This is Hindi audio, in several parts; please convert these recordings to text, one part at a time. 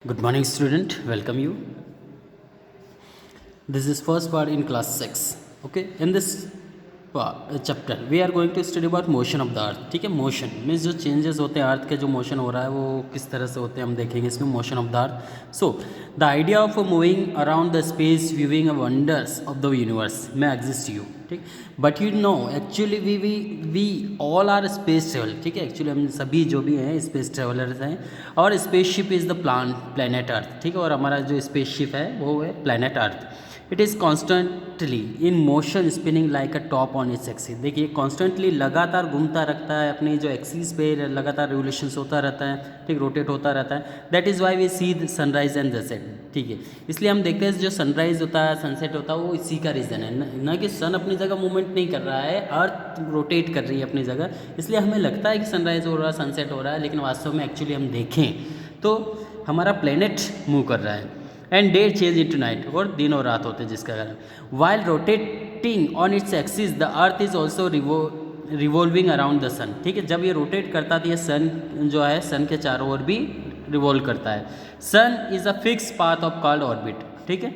Good morning, student. Welcome you. This is first part in class 6. Okay. In this chapter, we are going to study about motion of the earth. ठीक है. Motion means जो changes होते हैं अर्थ के, जो motion हो रहा है वो किस तरह से होते हैं हम देखेंगे इसमें motion of the earth. So the idea of moving around the space, viewing the wonders of the universe may exist to you. ठीक. But you know actually we all are space travel. ठीक है. Actually हम सभी जो भी हैं space travelers हैं और spaceship is the planet earth. ठीक है. और हमारा जो spaceship है वो है planet earth. It is constantly in motion spinning like a top on its axis. देखिए कॉन्स्टेंटली लगातार घूमता रखता है अपनी जो एक्सिस पे, लगातार रिवोल्यूशंस होता रहता है. ठीक, रोटेट होता रहता है. That is why we see sunrise and sunset. ठीक है, इसलिए हम देखते हैं जो सनराइज होता है सनसेट होता है वो इसी का रीज़न है. न कि सन अपनी जगह मूवमेंट नहीं कर रहा है, अर्थ रोटेट कर रही है अपनी जगह. इसलिए हमें लगता है कि सनराइज हो रहा है सनसेट हो रहा है, लेकिन वास्तव में एक्चुअली हम देखें तो हमारा प्लेनेट मूव कर रहा है. And day change into night, और दिन और रात होते हैं जिसका कारण. While rotating on its axis the earth is also revolving around the sun. ठीक है, जब ये रोटेट करता है तो ये सन जो है सन के चारों ओर भी रिवॉल्व करता है. Sun is a fix path of called orbit. ठीक है,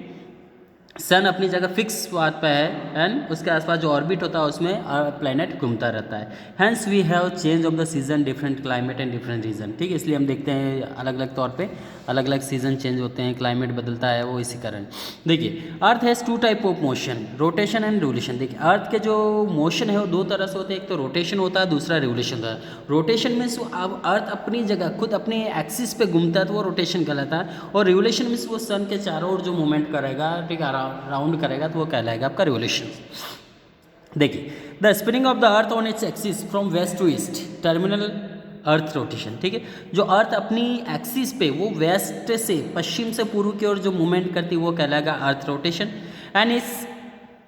सन अपनी जगह फिक्स पाथ पे है एंड उसके आसपास जो ऑर्बिट होता है उसमें प्लैनेट घूमता रहता है. Hence we have change of the season, different climate and different region. ठीक है, इसलिए हम देखते हैं अलग अलग तौर पे अलग अलग सीजन चेंज होते हैं, क्लाइमेट बदलता है, वो इसी कारण. देखिए earth has two type of motion, rotation and revolution. देखिए अर्थ के जो मोशन है वो दो तरह से होते हैं, एक तो रोटेशन होता है, दूसरा रिवोल्यूशन होता है. रोटेशन मीन्स अब अर्थ अपनी जगह खुद अपने एक्सिस पे घूमता है तो वो रोटेशन कहलाता है, और रिवोल्यूशन मीन्स वो सन के चारों ओर जो मूवमेंट करेगा, ठीक है, राउंड करेगा तो वो कहलाएगा आपका रिवोल्यूशन. देखिए the spinning of the earth on its axis from west to east, terminal earth rotation. ठीक है, जो अर्थ अपनी एक्सिस पे वो वेस्ट से पश्चिम से पूर्व की ओर जो मूवमेंट करती है वो कहलाएगा अर्थ रोटेशन. एंड इस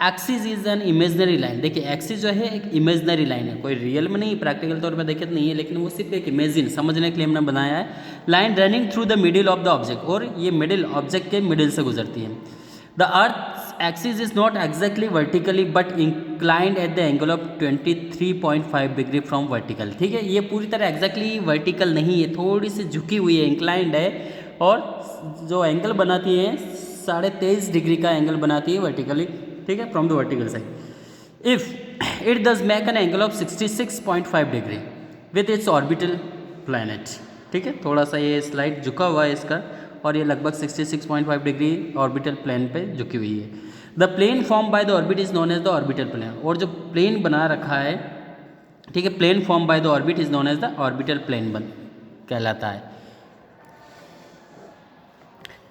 axis is an imaginary line. देखिए एक्सिस जो है एक इमेजनरी लाइन है, कोई रियल में नहीं, प्रैक्टिकल तौर पे देखे तो नहीं है, लेकिन वो सिर्फ एक इमेजिन समझने के लिए हमने बनाया है. Line running through the middle of the object, और ये मिडिल ऑब्जेक्ट के मिडिल से गुजरती है. The earth axis is not exactly vertically but inclined at the angle of 23.5 degree from vertical. ठीक है, ये पूरी तरह एग्जैक्टली वर्टिकल नहीं है, थोड़ी सी झुकी हुई है, इंक्लाइंड है, और जो एंगल बनाती है 23.5 डिग्री का एंगल बनाती है वर्टिकली. ठीक है, from the vertical side. If it does make an angle of 66.5 degree with its orbital planet. ठीक है, थोड़ा सा ये स्लाइड झुका हुआ है इसका, और ये लगभग 66.5 डिग्री ऑर्बिटल प्लेन पे झुकी हुई है. The plane form by the orbit is known as the orbital plane, और जो प्लेन बना रखा है, ठीक है, plane form by the orbit is known as the orbital plane कहलाता है.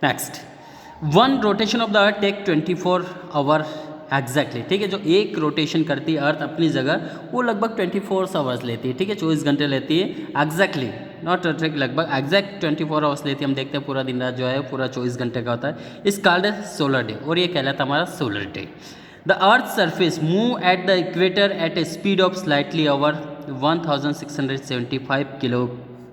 Next, one rotation of the earth take 24 hour exactly. ठीक है, जो एक रोटेशन करती है अर्थ अपनी जगह वो लगभग 24 आवर्स लेती है. ठीक है, 24 घंटे लेती है एग्जैक्टली, नॉट लगभग, एग्जैक्ट 24 आवर्स लेती है. हम देखते हैं पूरा दिन रात जो है पूरा 24 घंटे का होता है. इस कॉल्ड सोलर डे, और ये कहलाता है हमारा solar day. The earth surface move at the equator at a speed of slightly over 1675 kilo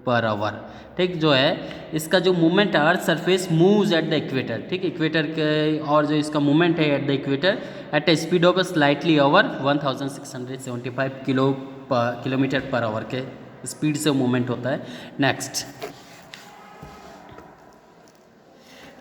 per hour. ठीक, जो है इसका जो मूवमेंट है earth surface moves at the equator. ठीक, इक्वेटर के, और जो इसका मूवमेंट है at the equator at a speed of slightly over 1675 kilometre per hour के स्पीड से मूवमेंट होता है. Next,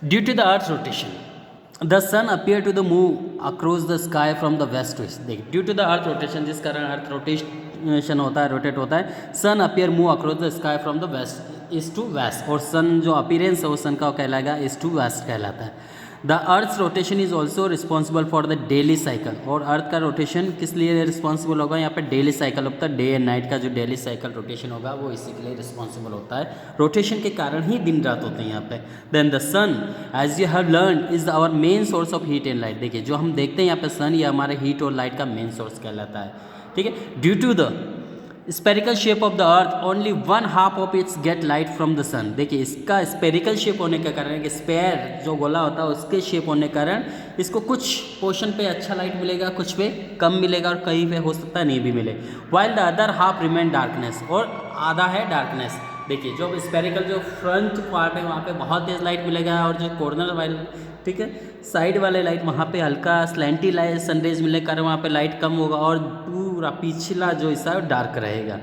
due to the earth rotation the sun appear to the move across the sky from the west to east. देखिए due to the earth rotation, जिस कारण अर्थ रोटेशन होता है, रोटेट होता है, sun appear move across the sky from the west east to west, और सन जो अपीयरेंस है वो सन का कहलाएगा ईस्ट टू वेस्ट कहलाता है. The earth rotation is also responsible for the daily cycle, और अर्थ का रोटेशन किस लिए रिस्पॉन्सिबल होगा, यहाँ पे डेली साइकिल होता है, डे एंड नाइट का जो डेली साइकिल रोटेशन होगा वो इसी के लिए रिस्पॉन्सिबल होता है. रोटेशन के कारण ही दिन रात होते हैं यहाँ पे. Then the sun as you have learn is our main source of heat and light. देखिए जो हम देखते हैं यहाँ पे सन, ये हमारे हीट और लाइट का मेन सोर्स कहलाता है. ठीक है, due to the spherical shape of the earth only 1/2 of its get light from the sun. देखिए इसका स्पेरिकल शेप होने के कारण, कि स्पेयर जो गोला होता है उसके शेप होने के कारण इसको कुछ पोर्शन पे अच्छा लाइट मिलेगा, कुछ पे कम मिलेगा, और कहीं पे हो सकता है नहीं भी मिले. While the other half remain darkness, और आधा है डार्कनेस. देखिए जो स्पेरिकल जो फ्रंट पार्ट है वहाँ पे बहुत तेज़ लाइट मिलेगा, और जो कॉर्नर वाले, ठीक है, साइड वाले लाइट वहाँ पे हल्का स्लैंटी लाइट सनरेज मिलने के कारण वहाँ पे लाइट कम होगा, और पूरा पिछला जो हिस्सा है डार्क रहेगा।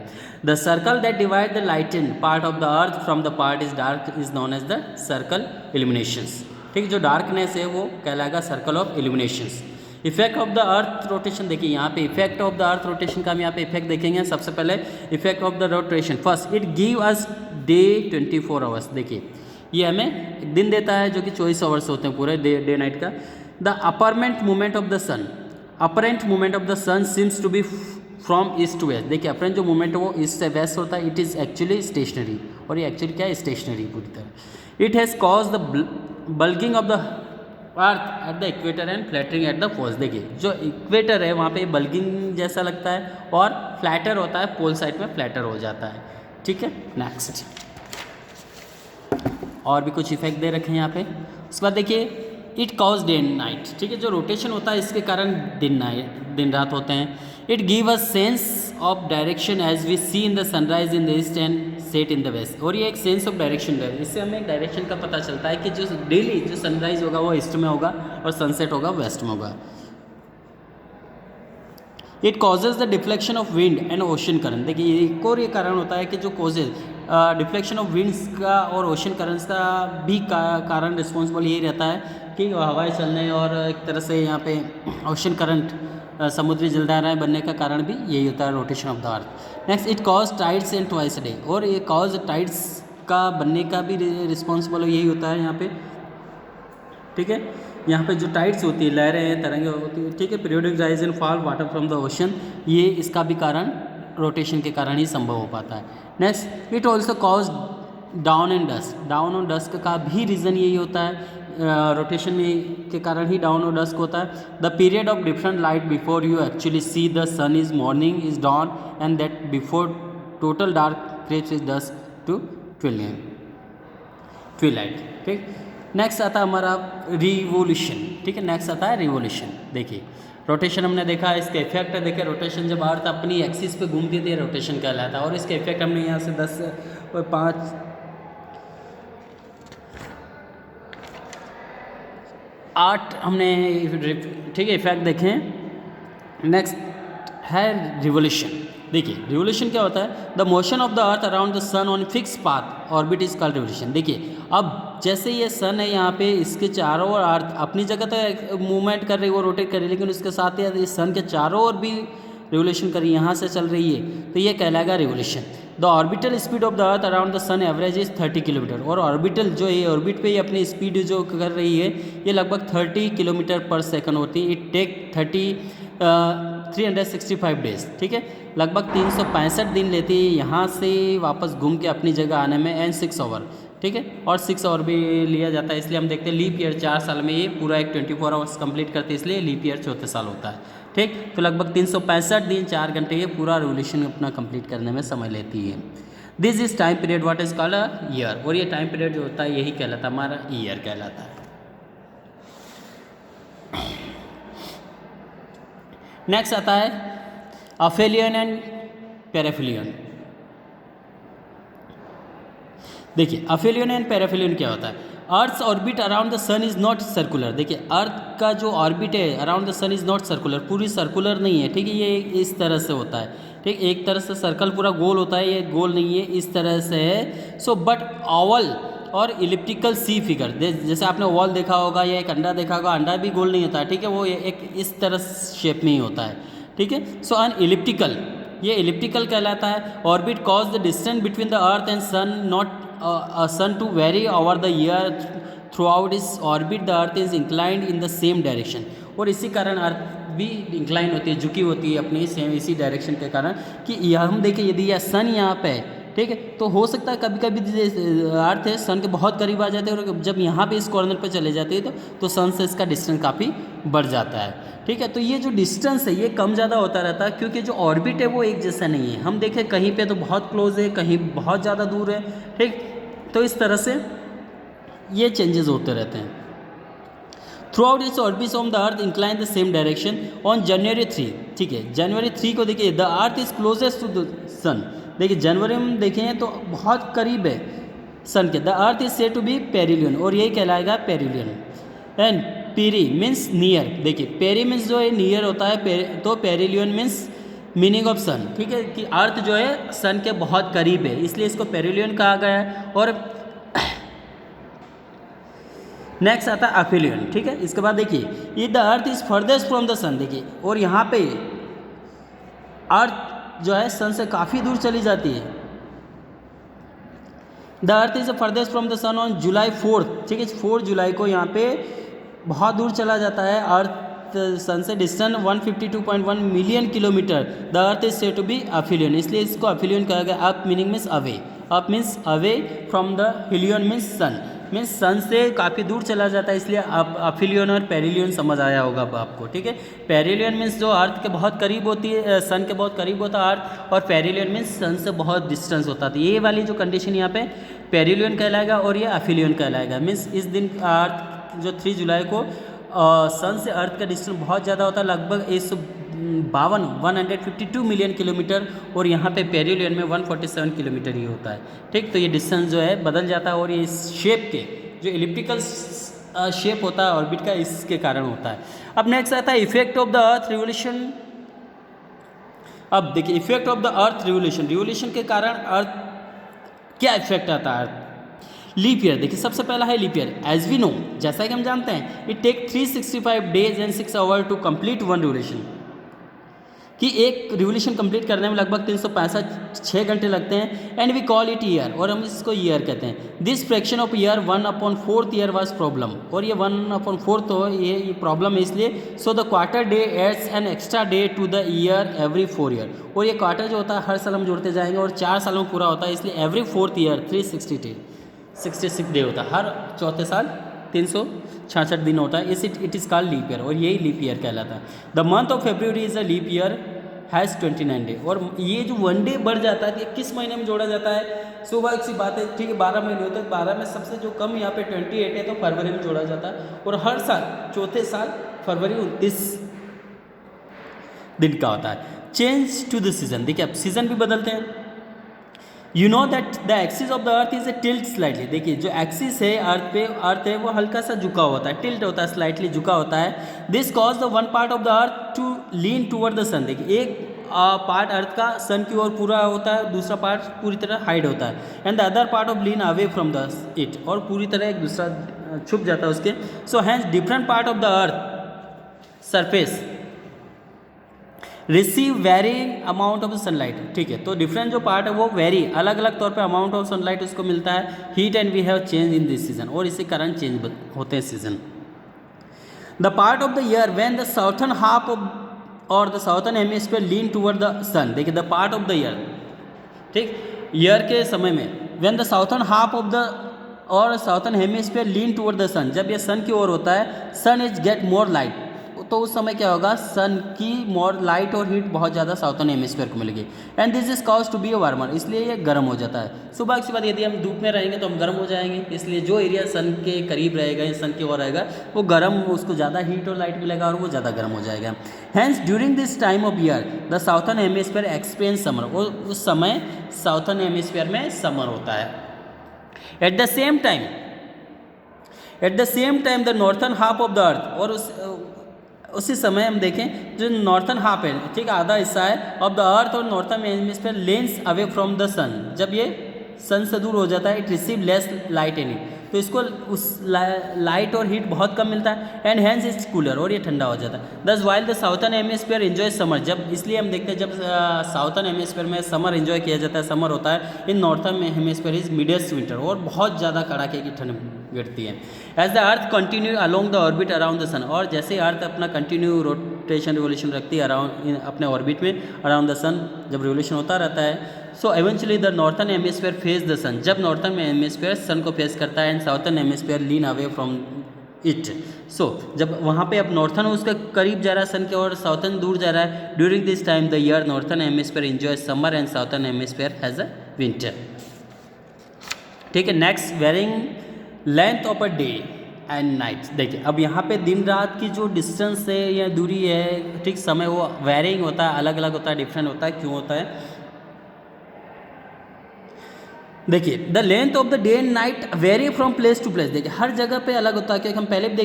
The circle that divide the lightened part of the earth from the part is dark is known as the circle illuminations. ठीक, जो डार्कनेस है वो कहलाएगा circle of illuminations. Effect of the earth rotation, देखिए यहाँ पे effect of the earth rotation का हम यहाँ पे इफेक्ट देखेंगे। सबसे पहले effect of the rotation, first it give us day 24 hours. देखिए ये हमें एक दिन देता है जो कि 24 आवर्स होते हैं पूरे डे नाइट का। The apparent movement of the sun, apparent movement of the sun seems to be from east to west. देखिए अपरेंट जो मूवमेंट है वो ईस्ट से वेस्ट होता है। इट इज़ एक्चुअली स्टेशनरी, और ये एक्चुअली क्या है, स्टेशनरी पूरी तरह। It has cause the bulging of the earth at the equator and flattening at the poles. देखिए जो इक्वेटर है वहाँ पे बल्किंग जैसा लगता है और फ्लैटर होता है, पोल साइड में फ्लैटर हो जाता है। ठीक है, नेक्स्ट और भी कुछ इफेक्ट दे रखे हैं यहाँ पे। उसके बाद देखिए it cause day and night. ठीक है, जो रोटेशन होता है इसके कारण दिन रात होते हैं। It give a sense of direction as we see in the sunrise in the east and set in the west. और ये एक सेंस ऑफ डायरेक्शन है, इससे हमें डायरेक्शन का पता चलता है कि जो डेली जो सनराइज होगा वो ईस्ट में होगा और सनसेट होगा वेस्ट में होगा। It causes the deflection of wind and ocean current. देखिए एक और ये कारण होता है कि जो कॉजेज डिफ्लेक्शन ऑफ विंड्स का और ओशन करंट्स का भी कारण रिस्पॉन्सिबल यही रहता है कि हवाएं चलने और एक तरह से यहाँ पे ओशन करंट समुद्री जलधाराएं बनने का कारण भी यही होता है, rotation of the earth. Next it cause tides and twice a day. और ये कॉज टाइड्स का बनने का भी रिस्पॉन्सिबल यही होता है यहाँ पे। ठीक है, यहाँ पे जो टाइड्स होती है, लहरें हैं, तरंगें होती है, ठीक है, periodic rise and fall water from the ocean, ये इसका भी कारण रोटेशन के कारण ही संभव हो पाता है। Next it also cause down and dust. Down और डस्ट का भी रीज़न यही होता है, रोटेशन में के कारण ही डाउन और डस्क होता है। The period of different light before you actually see the sun is morning is dawn and that before total dark creeps is dusk to twilight. ठीक, नेक्स्ट आता है हमारा रिवोल्यूशन। ठीक है, नेक्स्ट आता है रिवोल्यूशन। देखिए रोटेशन हमने देखा, इसके इफेक्ट है। देखिए रोटेशन जब अर्थ अपनी एक्सिस पे घूमती थी रोटेशन कहलाता है, और इसके इफेक्ट हमने यहाँ से 10 और 5 8 हमने ठीक है इफेक्ट देखें। नेक्स्ट है रिवोल्यूशन। देखिए रिवोल्यूशन क्या होता है, the motion of the earth around the sun on fix path orbit is called revolution. देखिए अब जैसे ये सन है यहाँ पे, इसके चारों ओर अर्थ अपनी जगह तो मूवमेंट कर रही है, वो रोटेट कर रही है, लेकिन उसके साथ ही इस सन के चारों ओर भी रिवोल्यूशन कर रही है, यहाँ से चल रही है, तो ये कहलाएगा revolution. The orbital speed of the earth around the sun average is 30 kilometre. और ऑर्बिटल जो है ऑर्बिट पे ही अपनी स्पीड जो कर रही है ये लगभग 30 किलोमीटर पर सेकंड होती है। It take 365 days. ठीक है, लगभग 365 दिन लेती है यहाँ से वापस घूम के अपनी जगह आने में, एंड 6 आवर। ठीक है, और 6 आवर भी लिया जाता है, इसलिए हम देखते हैं लीप ईयर 4 साल में ये पूरा एक 24 आवर्स कंप्लीट करते हैं, इसलिए लीप ईयर 34 साल होता है। ठीक, तो लगभग 365 दिन 4 घंटे ये पूरा रिवोल्यूशन अपना कंप्लीट करने में समय लेती है। This is time period what is called a year. और ये टाइम पीरियड जो होता है यही कहलाता है हमारा ईयर कहलाता है। नेक्स्ट आता है अफेलियन एंड पेरिफेलियन। देखिए अफेलियन एंड पेरिफेलियन क्या होता है। Earth orbit around the sun is not circular. देखिए अर्थ का जो ऑर्बिट है around the sun is not circular, पूरी सर्कुलर नहीं है। ठीक है, ये इस तरह से होता है। ठीक, एक तरह से सर्कल पूरा गोल होता है, ये गोल नहीं है, इस तरह से है। सो बट ओवल और इलिप्टिकल सी फिगर, जैसे आपने ओवल देखा होगा या एक अंडा देखा होगा, अंडा भी गोल नहीं होता है। ठीक है, वो एक इस तरह शेप में ही होता है। ठीक है, सो अन इलिप्टिकल, ये इलिप्टिकल कहलाता है। Orbit cause the distance between the earth and sun not sun to vary over the year throughout its orbit the earth is inclined in the same direction। और इसी कारण अर्थ भी इंक्लाइन होती है, झुकी होती है अपनी सेम इसी डायरेक्शन के कारण कि यह हम देखें यदि यह सन यहाँ पे है, ठीक है, तो हो सकता है कभी कभी अर्थ है सन के बहुत करीब आ जाते हैं, और जब यहाँ पे इस कॉर्नर पे चले जाते हैं तो सन से इसका डिस्टेंस काफ़ी बढ़ जाता है। ठीक है, तो ये जो डिस्टेंस है ये कम ज़्यादा होता रहता है, क्योंकि जो ऑर्बिट है वो एक जैसा नहीं है। हम देखें कहीं पे तो बहुत क्लोज है, कहीं बहुत ज़्यादा दूर है। ठीक, तो इस तरह से ये चेंजेस होते रहते हैं। Throughout its orbit on the earth incline the same direction on January 3। ठीक है, जनवरी 3 को देखिए the earth is closest to the sun. देखिए जनवरी में देखें तो बहुत करीब है सन के। The earth is said to be perihelion, और यही कहलाएगा perihelion. And peri means near. देखिए पेरी मीन्स जो है नियर होता है, तो perihelion means meaning of sun, ठीक है, कि अर्थ जो है सन के बहुत करीब है, इसलिए इसको पेरिलियन कहा गया है। और नेक्स्ट आता है अफिलियन, ठीक है। इसके बाद देखिए, ये the earth is farthest from the sun, देखिए, और यहाँ पे अर्थ जो है सन से काफ़ी दूर चली जाती है। The earth is farthest from the sun on July 4, ठीक है, 4 जुलाई को यहाँ पे बहुत दूर चला जाता है अर्थ सन से, distance 152.1 million kilometre. The earth is said to be aphelion, इसलिए इसको अफिलियन कहा गया। Ap meaning means away, ap means away from the helion means sun, means सन से काफ़ी दूर चला जाता है, इसलिए आप अफिलियन और पेरिलियन समझ आया होगा अब आपको, ठीक है। पेरिलियन मीन्स जो अर्थ के बहुत करीब होती है, सन के बहुत करीब होता है अर्थ, और पेरिलियन मीन्स सन से बहुत डिस्टेंस होता है। ये वाली जो कंडीशन यहाँ पे पेरिलियन कहलाएगा और ये अफिलियन कहलाएगा। मीन्स इस दिन अर्थ जो 3 जुलाई को सन से अर्थ का डिस्टेंस बहुत ज़्यादा होता है, लगभग 152 मिलियन किलोमीटर, और यहाँ पे पेरिलियन में 147 किलोमीटर ही होता है, ठीक। तो ये डिस्टेंस जो है बदल जाता है, और ये इस शेप के जो एलिप्टिकल शेप होता है ऑर्बिट का, इसके कारण होता है। अब नेक्स्ट आता है effect of the earth revolution. अब देखिए, effect of the earth revolution, revolution के कारण अर्थ क्या इफेक्ट आता है अर्थ। लीप ईयर, देखिए सबसे पहला है leap year. As we know, जैसा कि हम जानते हैं, it take 365 days and 6 hour to complete one revolution, कि एक रिवोल्यूशन कंप्लीट करने में लगभग 365 घंटे लगते हैं। And we call it year, और हम इसको ईयर कहते हैं। This fraction of year 1/4 year was problem, और ये 1/4 तो ये प्रॉब्लम है, इसलिए so the quarter day adds an extra day to the year every 4 year, और ये क्वार्टर जो होता है हर साल हम जोड़ते जाएंगे, और 4 सालों में पूरा होता है, इसलिए एवरी 4th ईयर 366 डे होता है, हर चौथे साल 366 दिन होता है, it is called leap year, और यही लीप ईयर कहलाता है। The month of February is a leap year has 29 day, और ये जो 1 डे बढ़ जाता है, ये किस महीने में जोड़ा जाता है। स्वाभाविक सी बात है, ठीक है, 12 महीने होते हैं, 12 में सबसे जो कम यहाँ पे 28 है, तो फरवरी में जोड़ा जाता है, और हर साल चौथे साल फरवरी 29 दिन का होता है। चेंज टू द सीजन, देखिए अब सीजन भी बदलते हैं। You know that the axis of the earth is a tilt slightly, देखिए जो एक्सिस है अर्थ है वो हल्का सा झुका होता है, टिल्ट होता है, स्लाइटली झुका होता है। This cause the one part of the earth to lean toward the sun, देखिए एक पार्ट अर्थ का सन की ओर पूरा होता है, दूसरा पार्ट पूरी तरह हाइड होता है। And the other part of lean away from the it, और पूरी तरह एक दूसरा छुप जाता है उसके। So hence different part of the earth surface receive vary amount of sunlight, ठीक है, तो डिफरेंट जो पार्ट है वो वेरी अलग अलग तौर पे अमाउंट ऑफ सनलाइट उसको मिलता है। Heat and we have change in this season, और इसी कारण चेंज होते हैं season. The part of the year when the southern half of और the southern hemisphere lean toward the sun, देखिए the part of the year, ठीक, ईयर के समय में when the southern half of the और southern hemisphere lean toward the sun, जब यह सन की ओर होता है, sun is get more light, तो उस समय क्या होगा, सन की मोर लाइट और हीट बहुत ज़्यादा साउथर्न हेमिस्फीयर को मिलेगी। And this is cause to be a warmer, इसलिए ये गर्म हो जाता है। सुबह की बात, यदि हम धूप में रहेंगे तो हम गर्म हो जाएंगे, इसलिए जो एरिया सन के करीब रहेगा या सन की ओर रहेगा वो गर्म, उसको ज़्यादा हीट और लाइट मिलेगा और वो ज़्यादा गर्म हो जाएगा। Hence during this time of year the southern hemisphere experience summer, और उस समय साउथर्न हेमिस्फीयर में समर होता है। At the same time the northern half of the earth, और उसी समय हम देखें जो नॉर्थर्न हाफ है, ठीक, आधा हिस्सा है ऑफ द अर्थ और northern hemisphere leans away from the sun, जब ये सन से दूर हो जाता है, it receive less light in it, तो इसको उस लाइट और हीट बहुत कम मिलता है। एंड हैंस इट्स कूलर, और ये ठंडा हो जाता है। This while the southern hemisphere enjoy summer, जब इसलिए हम देखते हैं जब साउथर्न हेमिस्फीयर में समर एंजॉय किया जाता है, समर होता है, in northern hemisphere is midst winter, और बहुत ज़्यादा कड़ाके की ठंड गिरती है। As the earth continue along the orbit around the sun, और जैसे अर्थ अपना कंटिन्यू रोटेशन रिवोल्यूशन रखती है अराउंड अपने ऑर्बिट में अराउंड द सन, जब रिवोल्यूशन होता रहता है, so eventually the northern hemisphere face the sun, जब नॉर्थर्न हेमिस्फीयर सन को फेस करता है, and southern hemisphere lean away from it, so जब वहाँ पे अब नॉर्थर्न उसके करीब जा रहा है सन के और साउथर्न दूर जा रहा है, during this time the year northern hemisphere enjoy summer and southern hemisphere has a winter, ठीक है। Next, varying length of a day and night, देखिए अब यहाँ पे दिन रात की जो डिस्टेंस है या दूरी है, ठीक, समय वो वेरिंग होता है, अलग अलग होता है, डिफरेंट होता है। क्यों होता है? देखिए the length of the day and night vary from place to place. देखिए हर जगह पे अलग होता है, क्योंकि हम पहले भी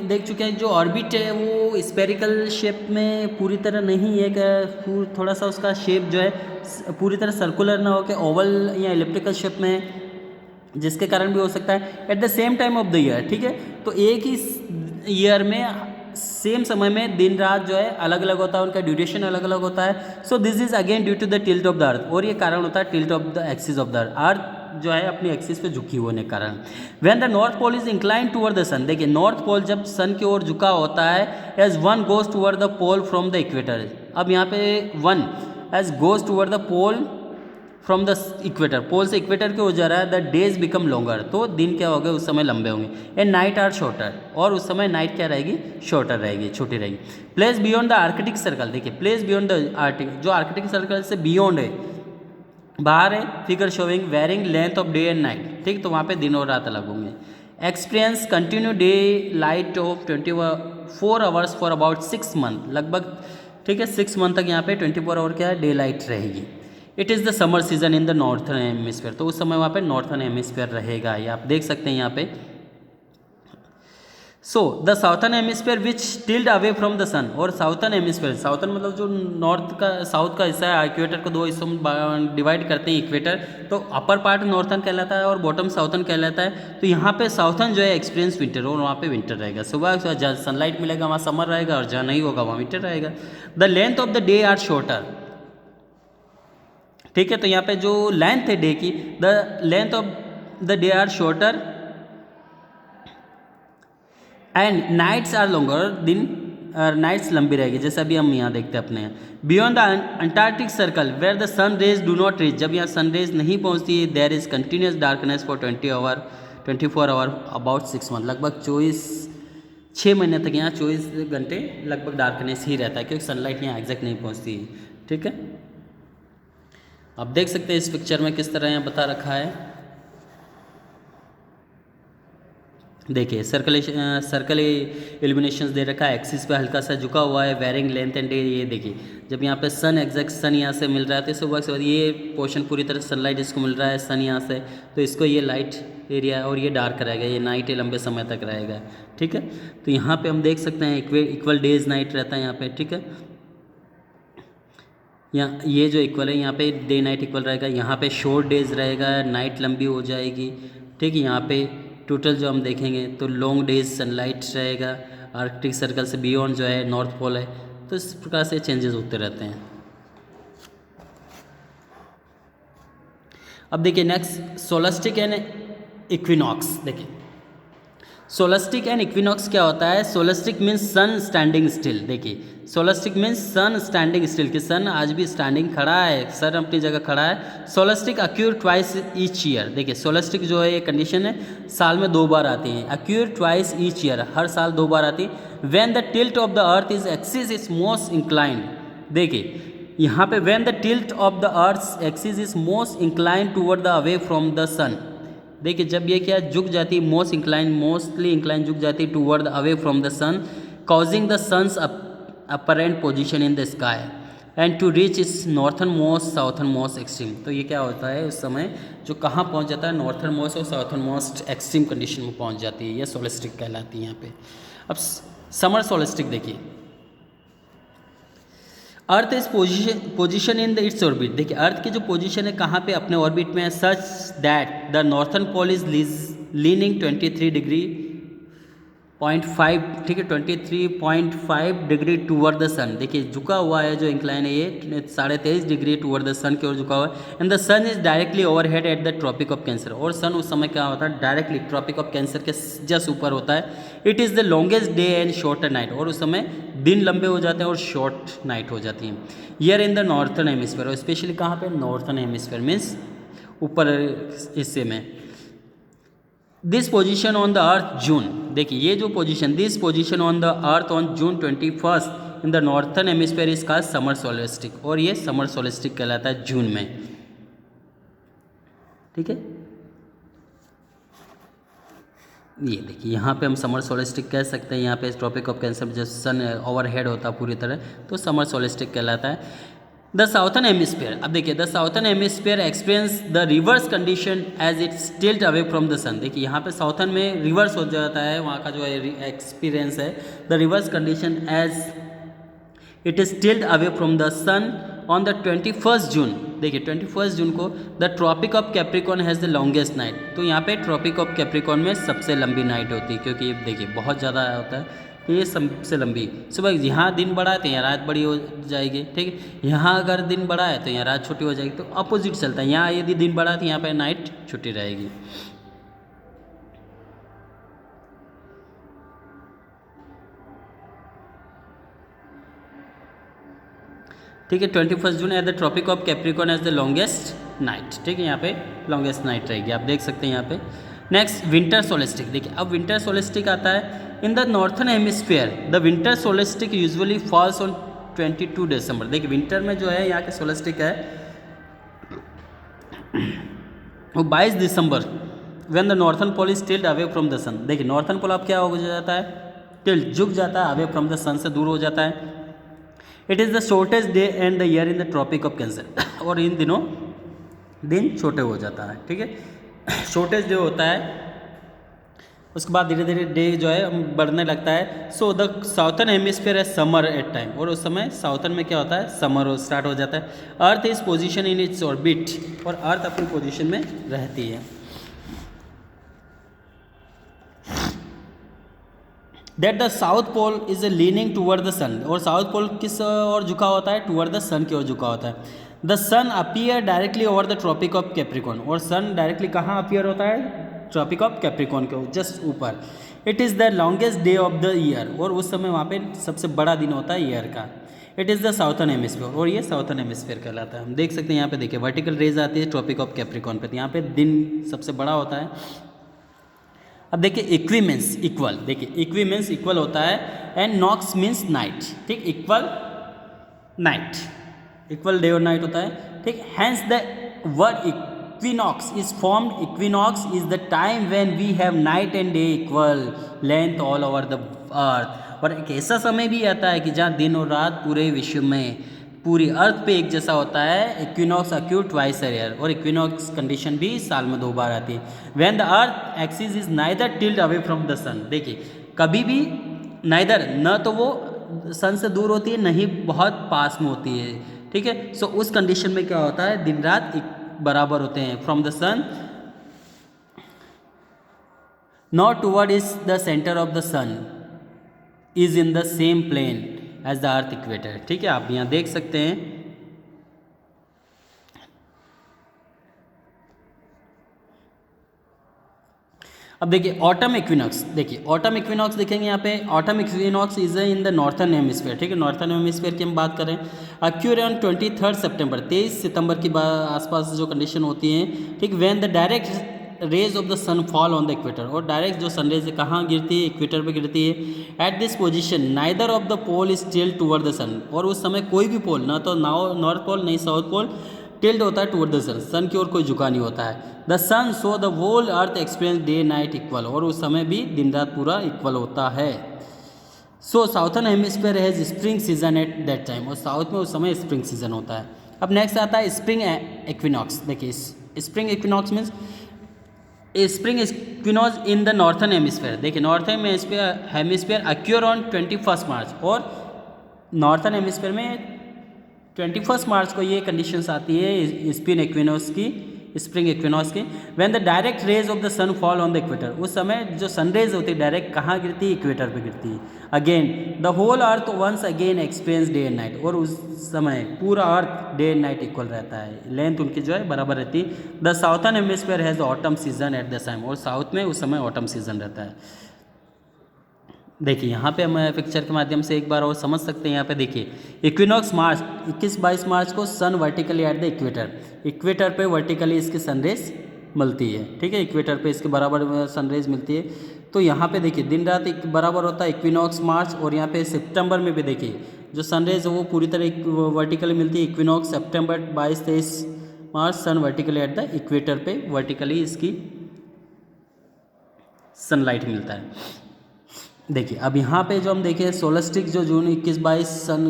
देख चुके हैं जो ऑर्बिट है वो स्पेरिकल शेप में पूरी तरह नहीं है, कि थोड़ा सा उसका शेप जो है पूरी तरह सर्कुलर ना हो के ओवल या इलिप्टिकल शेप में है, जिसके कारण भी हो सकता है at the same time of the year. ठीक है, तो एक ही ईयर में सेम समय में दिन रात जो है अलग अलग होता है, उनका ड्यूरेशन अलग अलग होता है। So this is again due to the tilt of the earth, और ये कारण होता है tilt of the axis of the earth. Earth जो है अपनी एक्सिस पे झुकी होने के कारण। When the north pole is incline toward the sun, देखिए नॉर्थ पोल जब सन की ओर झुका होता है, as one goes toward the pole from the equator. अब यहाँ पे one as goes toward the pole from the equator, pole से इक्वेटर की ओर जा रहा है, द डेज बिकम लॉन्गर, तो दिन क्या होंगे उस समय लंबे होंगे। एंड नाइट आर शॉर्टर, और उस समय नाइट क्या रहेगी, शॉर्टर रहेगी, छोटी रहेगी। Place beyond the arctic circle, देखिए प्लेस बियॉन्ड द आर्कटिक, जो आर्कटिक सर्कल से बियॉन्ड है, बाहर है, figure showing varying length of day and night. ठीक, तो वहाँ पे दिन और रात अलग होंगे। Experience continue day light of 24 hours for about 6 month, लगभग ठीक है 6 मंथ तक यहाँ पे 24 आवर क्या है डे लाइट रहेगी। It is the summer season in the northern hemisphere, तो उस समय वहाँ पे नॉर्थन हेमिस्फीयर रहेगा, ये आप देख सकते हैं यहाँ पे। So the southern hemisphere which tilt away from the sun, और साउथर्न हेमिस्फीयर, साउथर्न मतलब जो नॉर्थ का साउथ का हिस्सा है, इक्वेटर को दो हिस्सों में डिवाइड करते हैं इक्वेटर, तो अपर पार्ट नॉर्थर्न कहलाता है और बॉटम साउथर्न कहलाता है। तो यहाँ पे साउथर्न जो है एक्सपीरियंस विंटर, और वहाँ पे विंटर रहेगा। सुबह जहाँ सनलाइट मिलेगा वहाँ समर रहेगा, और जहाँ नहीं होगा वहाँ विंटर रहेगा। The length of the day are shorter, ठीक है, तो यहाँ पे जो लेंथ है डे की, the length of the day are shorter and nights are longer, दिन नाइट्स लंबी रहेगी, जैसे अभी हम यहाँ देखते हैं अपने। Beyond the antarctic circle where the sun rays do not reach, जब यहाँ सन रेज नहीं पहुँचती, there is continuous darkness for 24 hour about 6 month, लगभग 6 महीने तक यहाँ 24 घंटे लगभग डार्कनेस ही रहता है, क्योंकि सनलाइट यहाँ एग्जैक्ट नहीं पहुँचती। ठीक है, आप देख सकते हैं इस पिक्चर में किस तरह यहाँ बता रखा है। देखिए सर्कल इल्यूमिनेशंस दे रखा है, एक्सिस पे हल्का सा झुका हुआ है, वेरिंग लेंथ एंड डे। ये देखिए जब यहाँ पे सन एग्जैक्ट सन यहाँ से मिल रहा है, तो सुबह के बाद ये पोर्शन पूरी तरह सनलाइट इसको मिल रहा है सन यहाँ से, तो इसको ये लाइट एरिया है और ये डार्क रहेगा, ये नाइट लंबे समय तक रहेगा। ठीक है, तो यहाँ पे हम देख सकते हैं इक्वल डेज नाइट रहता है यहाँ पे। ठीक है, यहाँ ये जो इक्वल है यहाँ पे डे नाइट इक्वल रहेगा, यहाँ पे शॉर्ट डेज रहेगा, नाइट लंबी हो जाएगी। ठीक है, यहाँ पे टोटल जो हम देखेंगे तो लॉन्ग डेज सनलाइट रहेगा, आर्कटिक सर्कल से बियॉन्ड जो है नॉर्थ पोल है, तो इस प्रकार से चेंजेस होते रहते हैं। अब देखिए नेक्स्ट सोलस्टिक एंड इक्विनॉक्स। देखिए सोलस्टिक एंड इक्विनॉक्स क्या होता है। सोलस्टिक मीन्स सन स्टैंडिंग स्टिल, देखिए सोलस्टिक मीन्स सन स्टैंडिंग स्टिल, कि सन आज भी स्टैंडिंग खड़ा है, सन अपनी जगह खड़ा है। सोलस्टिक अक्यूर ट्वाइस ईच ईयर, देखिए सोलस्टिक जो है ये कंडीशन है साल में 2 बार आती है। अक्यूर ट्वाइस ईच ईयर, हर साल 2 बार आती है। When the tilt of the earth is axis is most inclined, देखिए यहाँ पे when the tilt of the earth axis is most inclined toward the away from the sun, देखिए जब ये क्या झुक जाती है, मोस्टली इंक्लाइन झुक जाती है toward the away from the sun, causing the sun's apparent position in the sky and to reach its northern most southern most extreme. तो ये क्या होता है उस समय जो कहाँ पहुँच जाता है, नॉर्थन मोस्ट और साउथर्न मोस्ट एक्सट्रीम कंडीशन में पहुँच जाती है, ये सोलस्टिक कहलाती है यहाँ पे। अब समर सोलस्टिक देखिए, अर्थ is position in the its orbit, देखिए अर्थ की जो पोजीशन है कहाँ पे, अपने ऑर्बिट में है, such that the northern pole is leaning 23.5, ठीक है 23.5 डिग्री टूवर्ड द सन, देखिए झुका हुआ है जो इंक्लाइन है ये 23.5 डिग्री टूवर्ड द सन की ओर झुका हुआ है। And the sun is directly overhead at the tropic of Cancer, और सन उस समय क्या होता है डायरेक्टली ट्रॉपिक ऑफ कैंसर के जस्ट ऊपर होता है। It is the longest day and shorter night, और उस समय दिन लंबे हो जाते हैं और शॉर्ट नाइट हो जाती हैं। Year in the northern hemisphere, और स्पेशली कहाँ पे, नॉर्थन हेमिस्फीयर मीन्स ऊपर हिस्से में। This position on the earth June, देखिए ये जो position, this position on the earth on June 21 in the northern hemisphere is called summer solstice, और ये समर सोलस्टिक कहलाता है जून में। ठीक है, ये देखिए यहाँ पे हम समर सोलस्टिक कह सकते हैं, यहाँ पे ट्रॉपिक ऑफ कैंसर जब सन ओवरहेड होता है पूरी तरह, तो समर सोलस्टिक कहलाता है। द साउथर्न हेमिस्फीयर, अब देखिए the southern hemisphere experience the reverse condition as it tilt away from the sun. देखिए यहाँ पे साउथर्न में रिवर्स हो जाता है, वहाँ का जो है एक्सपीरियंस है, the reverse condition as it is tilt away from the sun on the 21 June. देखिए 21 जून को the tropic of Capricorn has the longest night. तो यहाँ पे ट्रॉपिक ऑफ कैप्रिकॉन में सबसे लंबी नाइट होती है, क्योंकि ये देखिए बहुत ज़्यादा होता है, तो ये सबसे लंबी। सुबह यहाँ दिन बड़ा है तो यहाँ रात बड़ी हो जाएगी, ठीक है। यहाँ अगर दिन बड़ा है तो यहाँ रात छोटी हो जाएगी, तो अपोजिट चलता है। यहाँ यदि दिन बड़ा है तो यहाँ पर नाइट छोटी रहेगी। ठीक है, 21 June at the tropic of Capricorn as the longest night. ठीक है, यहाँ पे लॉन्गेस्ट नाइट रहेगी, आप देख सकते हैं यहाँ पे। Next winter solstice. देखिए अब विंटर सोलेस्टिक आता है in the northern hemisphere the winter solstice usually falls on 22 December. देखिए विंटर में जो है यहाँ के सोलेस्टिक है वो 22 दिसंबर, when the northern pole is tilt away from the sun. देखिए नॉर्थन पोल अब क्या हो जाता है, टिल्ट झुक जाता है, अवे फ्रॉम द सन से दूर हो जाता है। It is the shortest day and the year in the tropic of Cancer. और इन दिनों दिन छोटे हो जाता है, ठीक है। शॉर्टेस्ट डे होता है, उसके बाद धीरे धीरे डे जो है बढ़ने लगता है। सो द साउथर्न हेमिस्फीयर है समर एट टाइम, और उस समय साउथर्न में क्या होता है, समर स्टार्ट हो जाता है। Earth is position in its orbit, और अर्थ अपनी पोजिशन में रहती है। That the south pole is leaning toward the sun, और साउथ पोल किस ओर झुका होता है, टूवर्ड द सन की ओर झुका होता है। The sun appear directly over the tropic of Capricorn, और सन डायरेक्टली कहाँ अपीयर होता है, ट्रॉपिक ऑफ कैप्रिकॉन के जस्ट ऊपर। It is the longest day of the year, और उस समय वहाँ पे सबसे बड़ा दिन होता है ईयर का। It is the southern hemisphere, और ये साउथर्न हेमिस्फीयर कहलाता है। हम देख सकते हैं यहाँ पे, देखिए वर्टिकल रेज आती है ट्रॉपिक ऑफ कैप्रिकॉन पे, तो यहाँ पे दिन सबसे बड़ा होता है। अब देखिए इक्वी मीन्स इक्वल, देखिए इक्वी मीन्स इक्वल होता है, एंड नॉक्स मीन्स नाइट, ठीक, इक्वल नाइट, इक्वल डे और नाइट होता है, ठीक। Hence the word equinox is formed, equinox is the time when we have night and day equal length all over the earth. और एक ऐसा समय भी आता है कि जहाँ दिन और रात पूरे विश्व में, पूरी अर्थ पे एक जैसा होता है। Equinox occur twice a year, और इक्विनॉक्स कंडीशन भी साल में 2 बार आती है। When the earth axis is neither tilt away from the sun, देखिए कभी भी नाइदर, न तो वो सन से दूर होती है, न ही बहुत पास में होती है, ठीक है। सो उस कंडीशन में क्या होता है, दिन रात बराबर होते हैं। From the sun not toward is the centre of the sun is in the same plane as the earth equator, ठीक है, आप यहाँ देख सकते हैं। अब देखिए ऑटम इक्विनॉक्स, देखिए ऑटम इक्विनॉक्स देखेंगे यहाँ पे। Autumn equinox is in the northern hemisphere, ठीक है, नॉर्थर्न हेमिस्फीयर की हम बात करें। अक्यूर ऑन 23 सितंबर, 23 सितंबर की आसपास जो कंडीशन होती है, ठीक। When the direct rays of the sun fall on the equator, और डायरेक्ट जो सन रेज कहाँ गिरती है, इक्वेटर पे गिरती है। At this position neither of the pole is tilt toward the sun, और उस समय कोई भी पोल, ना तो नॉर्थ पोल नहीं साउथ पोल, टिल्ट होता है टुवर्ड द सन, सन की ओर कोई झुका नहीं होता है। The sun so the whole earth experience day night equal, और उस समय भी दिन रात पूरा इक्वल होता है। So southern hemisphere has spring season at that time, और साउथ में उस समय स्प्रिंग सीजन होता है। अब नेक्स्ट आता है स्प्रिंग इक्विनॉक्स। देखिए spring equinox means spring equinox in the northern hemisphere. देखिए नॉर्थर्न हेमिस्फीयर अक्यूर ऑन 21 मार्च, और नॉर्थर्न हेमिस्फीयर में 21 मार्च को ये कंडीशंस आती है स्प्रिंग इक्विनॉक्स की, स्प्रिंग इक्विनॉक्स की। When the direct rays of the sun fall on the equator, उस समय जो सनरेज होती है डायरेक्ट कहाँ गिरती है, इक्वेटर पे गिरती है। Again the whole earth once again experience day and night, और उस समय पूरा earth day and night equal रहता है, लेंथ उनकी जो है बराबर रहती है। The southern hemisphere has autumn season at the time, और साउथ में उस समय ऑटम सीजन रहता है। देखिए यहाँ पे हम पिक्चर के माध्यम से एक बार और समझ सकते हैं। यहाँ पे देखिए इक्विनॉक्स मार्च 21-22 मार्च को sun vertically at the equator, equator पे वर्टिकली इसकी सनरेज मिलती है, ठीक है, इक्वेटर पे इसके बराबर सनरेज मिलती है। तो यहाँ पे देखिए दिन रात बराबर होता है इक्विनॉक्स मार्च, और यहाँ पे सितंबर में भी देखिए जो सनरेज है वो पूरी तरह वर्टिकली मिलती है। इक्विनॉक्स सितंबर 22-23 मार्च sun vertically at the equator पे वर्टिकली इसकी सनलाइट मिलता है। देखिए अब यहाँ पे जो हम देखें सोलस्टिक जो जून 21-22 सन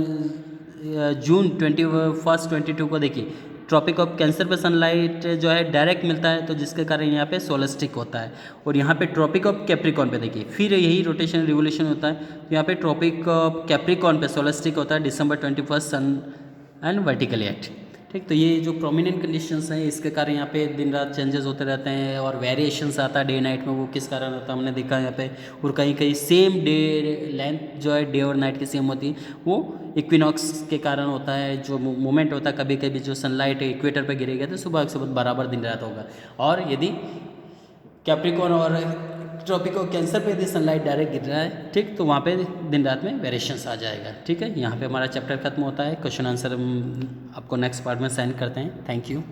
जून 21-22 को देखिए ट्रॉपिक ऑफ कैंसर पे सनलाइट जो है डायरेक्ट मिलता है, तो जिसके कारण यहाँ पे सोलस्टिक होता है। और यहाँ पे ट्रॉपिक ऑफ कैप्रिकॉन पे देखिए फिर यही रोटेशन रिवोल्यूशन होता है, तो यहाँ पे ट्रॉपिक ऑफ कैप्रिकॉन पे सोलस्टिक होता है December 21 sun and vertically act. ठीक, तो ये जो प्रोमिनेंट कंडीशंस हैं इसके कारण यहाँ पे दिन रात चेंजेस होते रहते हैं और वेरिएशंस आता है डे नाइट में, वो किस कारण होता है हमने देखा यहाँ पे। और कहीं कहीं सेम डे लेंथ जो है डे और नाइट की सेम होती है, वो इक्विनॉक्स के कारण होता है। जो मोमेंट होता है कभी कभी जो सनलाइट इक्वेटर पे गिरेगा तो सुबह सुबह बराबर दिन रात होगा, और यदि कैप्रिकॉन और ट्रॉपिक ऑफ कैंसर पे यदि सनलाइट डायरेक्ट गिर रहा है, ठीक, तो वहाँ पे दिन रात में वेरिएशंस आ जाएगा। ठीक है, यहाँ पे हमारा चैप्टर खत्म होता है। क्वेश्चन आंसर हम आपको नेक्स्ट पार्ट में सेंड करते हैं। Thank you.